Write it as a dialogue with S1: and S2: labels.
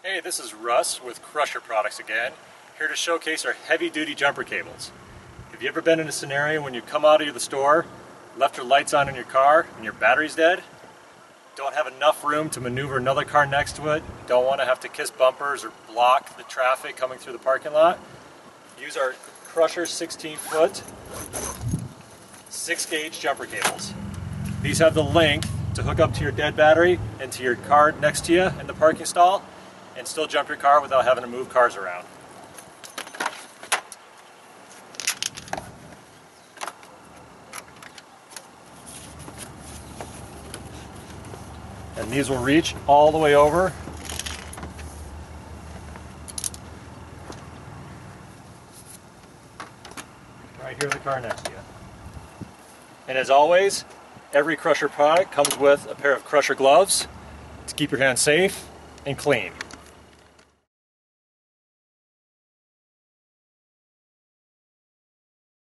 S1: Hey, this is Russ with Crusher Products again, here to showcase our heavy-duty jumper cables. Have you ever been in a scenario when you come out of the store, left your lights on in your car, and your battery's dead? Don't have enough room to maneuver another car next to it, don't want to have to kiss bumpers or block the traffic coming through the parking lot? Use our Crusher 16-foot 6-gauge jumper cables. These have the length to hook up to your dead battery and to your car next to you in the parking stall and still jump your car without having to move cars around. And these will reach all the way over right here in the car next to you. And as always, every Crusher product comes with a pair of Crusher gloves to keep your hands safe and clean.